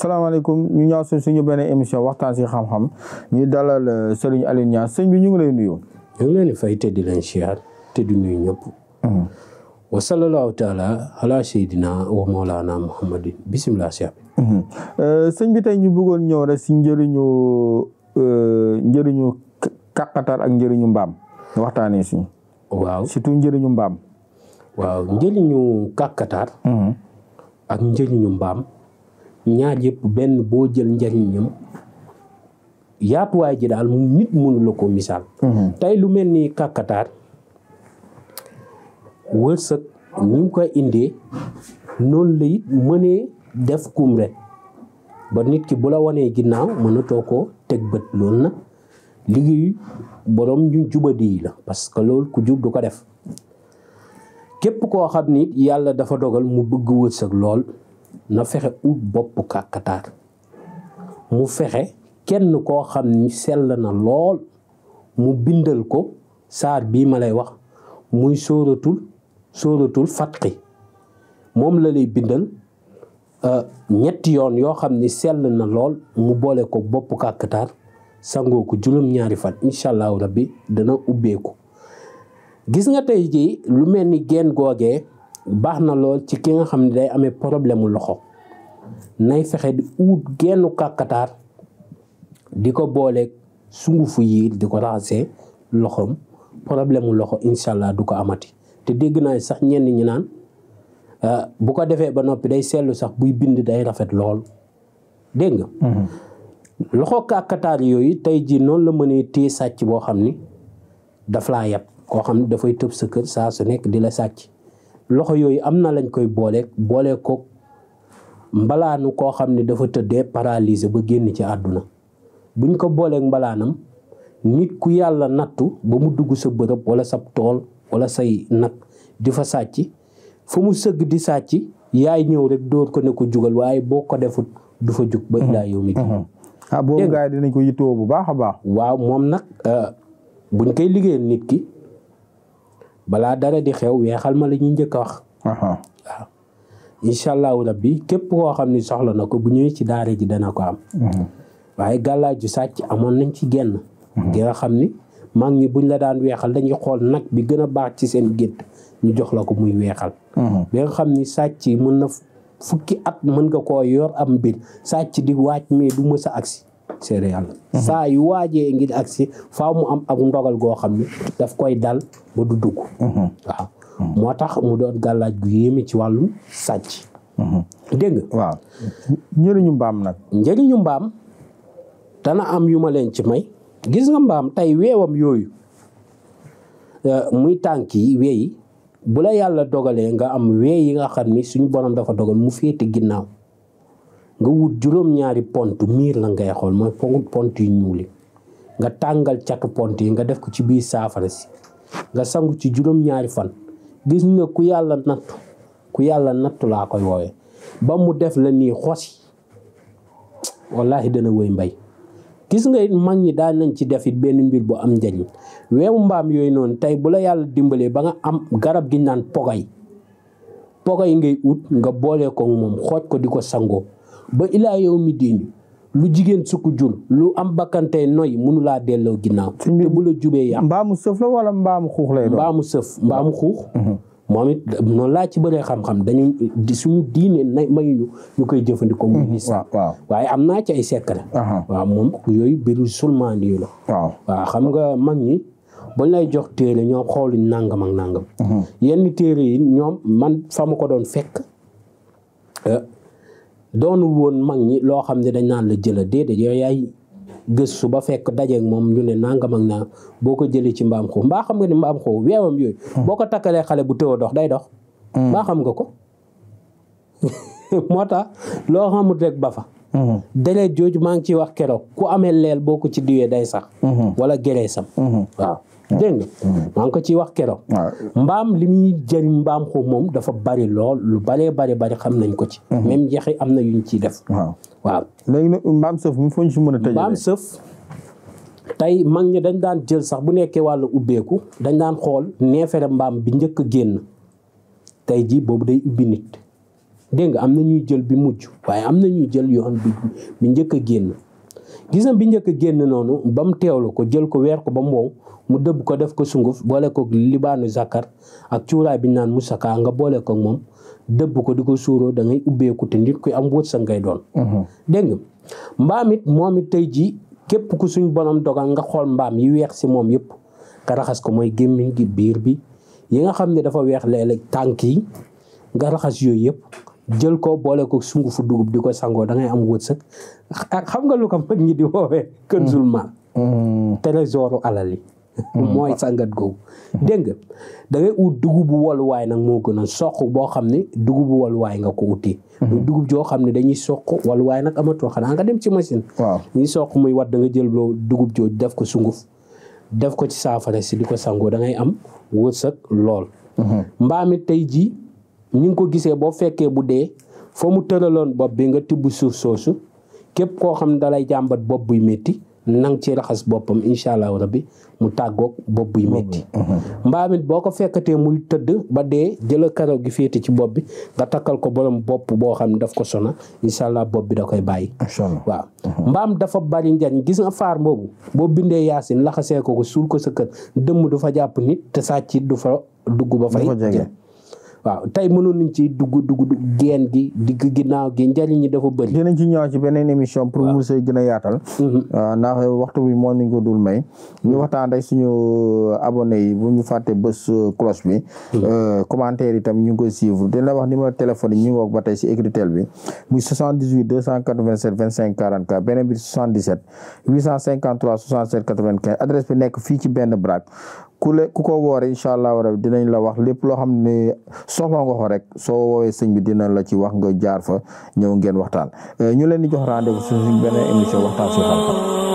salaamaaleykum ñu ñëw suñu benn émission waxtaan si xam-xam ñu dalal Serigne Aliou Niang sëñ bi ñu ngi lay nuyu. ñu ngi leen di fay te di leen siyaar te di nuyu ñëpp. wa sallallahu taala ala sayyidina wa mawlana muhammadin bisimilah cheikh bi. sëñ bi tey ñu bëggoon ñëw rek si njëriñu kàqatar ak njëriñu mbaam waxtaanee si. waaw surtout njëriñu mbaam. waaw njëriñu kàqatar. ak njëriñu mbaam. ñaar yëpp benn boo jël njëriñam yaatuwaay ji daal nit mënu la ko misaal. tey lu mel ni kàkkataar wërsëg ni mu koy indee noonu la it mënee def kumre ba nit ki bu la wanee ginnaaw mënatoo ko teg bët loolu na liggéeyu borom ñu jubadi yi la parce que loolu ku jub du ko def képp koo xam ni yàlla dafa dogal mu bëgg wërsëg lool na fexe ut bopp kàkkataar mu fexe kenn koo xam ni sell na lool mu bindal ko saar bii ma lay wax muy sóoratul fatqi moom la lay bindal ñetti yoon yoo xam ni sell na lool mu boole ko bopp kàkkataar sangoo ko juróom-ñaari fan incha allahu rabbi dana ubbeeku gis nga tey jii lu mel ni genn googee baax na lool ci ki nga xam ne day amee problème mu loxo nay fexe di ut gennu kàkkataar di ko booleeg sungufu yi di ko raxasee loxoom problème mu loxo incha allah du ko amati te dégg naa sax ñenn ñi naan bu ko defee ba noppi day seetlu sax buy bind day rafet lool dégg nga. loxo kàkkataar yooyu tey jii noonu la mënee téye sàcc boo xam ni daf laa yab koo xam ne dafay tëb sa kër saa su nekk di la sàcc. loxo yooyu am na lañ koy boole ko mbalaanu koo xam ne dafa tëddee paralysé ba génn ci àdduna buñ ko booleeg mbalaanam nit ku yàlla nattu ba mu dugg sa bërëb wala sa tool wala say nag di fa sàcc fa mu sëgg di sàcc yaay ñëw rek dóor ko ne ko jugal waaye boo ko defut du fa jug ba ilaa yow mi boobu gars yi dinañ ko yittoo bu baax a baax. waaw moom nag buñ koy liggéeyal nit ki balaa dara di xew weexal ma la ñuy njëkk a wax. waaw incha allahu rabbi képp koo xam ni soxla na ko bu ñëwee ci daara ji dana ko am. waaye gàllaaju sàcc amoon nañ ci genn. gi nga xam ni mag ñi buñ la daan weexal dañuy xool nag bi gën a baax ci seen gétt ñu jox la ko muy weexal. bi nga xam ni sàcc mën na fukki at mën nga koo yor am mbir sàcc di waaj mais du mës a agsi seere yàlla saa yu waajee ngir agsi faaw mu am ak ndogal goo xam ni daf koy dal ba du dugg. waaw moo tax mu doon gàllaaj gu yéeme ci wàllum sàcc. dégg nga. waaw njëriñu mbaam nag. njëriñu mbaam dana am yu ma leen ci may gis nga mbaam tey weewam yooyu muy tànk yi weeyi bu la yàlla dogalee nga am wee yi nga xam ni suñu borom dafa dogal mu féete ginnaaw nga wut juróom-ñaari pont miir la ngay xool mooy pont yu ñuuli nga tàngal catu pont yi nga def ko ci biir saafara si nga sangu ci juróom-ñaari fan gis nga ku yàlla nattu laa koy woowee ba mu def la nii xosi wallahi dana wëy mbay gis nga mag ñi daan nañ ci def it benn mbir bu am njariñ weewu mbaam yooyu noonu tey bu la yàlla dimbalee ba nga am garab gi naan pogay ngay ut nga boole ko moom xooj ko di ko sangoo ba ilaa yow mi diini lu jigéen sukk jur lu am bakkantey noy mënu laa delloo ginnaaw te bu la jubee yàq mbaamu sëf la wala mbaamu xuux lay doon mbaamu xuux moom it noonu laa ci bëree xam-xam dañuy suñu diine mayuñu ñu koy jëfandikoo muy lis waaye am naa ci ay secret waaw moom yooyu biru sulmaani yu la waaw xam nga mag ñi bañ lay jox téere ñoom xooluñ nàngam ak nàngam yenn téere yi ñoom man fa ma ko doon fekk doonul woon mag ñi loo xam ne dañ naan la jëla déedéet yooyu yaay gëstu ba fekk dajeeg moom ñu ne nangam ak naa boo ko jëlee ci mbaam xuux mbaa xam nga ni mbaam xuux weewam yooyu boo ko takkalee xale bu tëw a dox day dox mbaa xam nga ko moo tax loo xamul rek ba fa deret jooju maa ngi ciy wax keroog ku amee leel boo ko ci diwee day sax wala géree sam waaw dégg nga maa ngi ko ciy wax keroog mbaam li muy jëriñ mbaam xuux moom dafa bari lool lu bari xam nañ ko ci même njeexi am na yuñ ciy def waaw léegi nag mbaam sëf mu foo ñu si mën a tëjee mbaam sëf tey mag ñi dañ daan jël sax bu nekkee wàllu ubbeeku dañ daan xool neefere mbaam bi njëkk a génn tey jii boobu day ubbi nit dégg nga am na ñuy jël bi mujj waaye am na ñuy jël yoon bi njëkk a génn. gis na bi njëkk a génn noonu ba mu teewlu ko jël ko weer ko ba mu wow mu dëbb ko def ko sunguf boole ko libaanu zakar ak cuuraay bi ñu naan musaka nga boole ko moom dëbb ko di ko suuroo da ngay ubbeeku te nit kuy am wërsëg ngay doon. dégg nga mbaam it moom it tey jii képp ku suñ borom dogal nga xool mbaam yi weex si moom yëpp nga raxas ko mooy gémmiñ gi biir bi yi nga xam ne dafa weex léeg-léeg tànk yi nga raxas yooyu yëpp jël ko boole ko sungufu dugub di ko sangoo da ngay am wërsëg ak xam nga lu ko mag ñi di woowee kënzul maal trésoru alal yi mooy sangat googu. dégg nga da ngay ut dugubu waluwaay nag moo gën a soq boo xam ne dugubu waluwaay nga ko uti. dugub joo xam ne dañuy soq waluwaay nag amatul xanaa nga dem ci machine. waaw ñuy soq muy wat da nga jël loo dugub jooju def ko sunguf def ko ci saafara si di ko sangoo da ngay am wërsëg lool. mbaam it tey jii ñu ngi ko gisee boo fekkee bu dee fa mu tëraloon bopp bi nga tibb suuf soosu képp koo xam ne dalay jàmbat bopp buy métti nang ci raxas boppam incha allahu rabbi mu tàggoog bopp buy métti. mbaam it boo ko fekkatee muy tëdd ba dee jëla karaw gi féete ci bopp bi nga takkal ko borom bopp boo xam ne daf ko sona incha allah bopp bi da koy bàyyi. waaw mbaam dafa bari njariñ gis nga faar boobu boo bindee yaasin laxasee ko suul ko sa kër dëmm du fa jàpp nit te sàcc du fa dugg ba fay jël. waaw tey mënoon nañ ci dugg geen gi digg ginnaaw gi njariñ ñi dafa bëri. dinañ ci ñëwaat ci beneen émission pour mu say gën a yaatal. ndax waxtu bi moo ñu ko dul may. ñu waxtaan rek suñu abonné yi bu ñu fàtte bës cloche bi. commentaire itam ñu ngi koy suivre dina la wax numéro téléphone yi ñu ngi wax ba tey si écritel bi muy 78 287 25 44 beneen bi 77 853 67 95 adresse bi nekk fii ci benn braak. ku ko woore incha allah rabi dinañ la wax lépp loo xam ne soxla nga ko rek soo woowee sëñ bi dina la ci wax nga jaar fa ñëw ngeen waxtaan ñu leen di jox rendez-vous suñu beneen émission waxtaan si xam-xam.